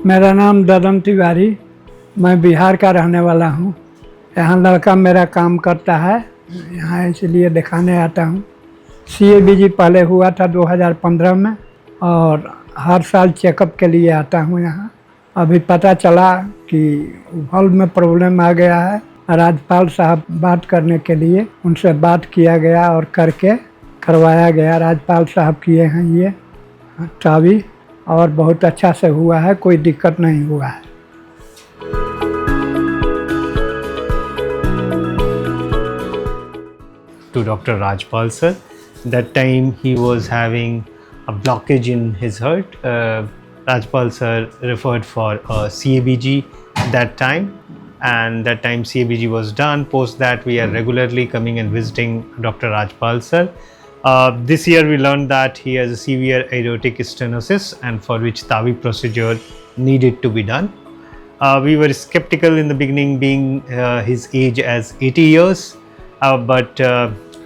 मेरा नाम ददम तिवारी, मैं बिहार का रहने वाला हूँ। यहाँ लड़का मेरा काम करता है, यहाँ इसलिए दिखाने आता हूँ। CABG पहले हुआ था 2015 में और हर साल चेकअप के लिए आता हूँ यहाँ। अभी पता चला कि वाल्व में प्रॉब्लम आ गया है। राजपाल साहब बात करने के लिए उनसे बात किया गया और करके करवाया गया। राजपाल साहब किए हैं ये TAVI और बहुत अच्छा से हुआ है, कोई दिक्कत नहीं हुआ है। To Dr. Rajpal sir. That time he was having a blockage in his heart. Rajpal sir referred for a CABG that time, and that time CABG was done. Post that we are regularly coming and visiting Dr. Rajpal sir. This year we learned that he has a severe aortic stenosis and for which TAVI procedure needed to be done. We were skeptical in the beginning, being his age as 80 years, but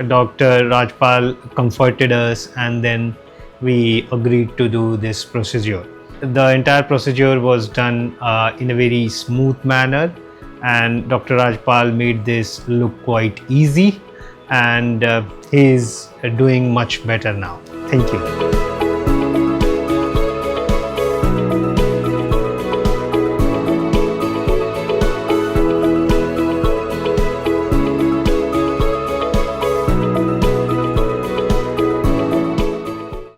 Dr. Rajpal comforted us and then we agreed to do this procedure. The entire procedure was done in a very smooth manner, and Dr. Rajpal made this look quite easy, and he is doing much better now. Thank you.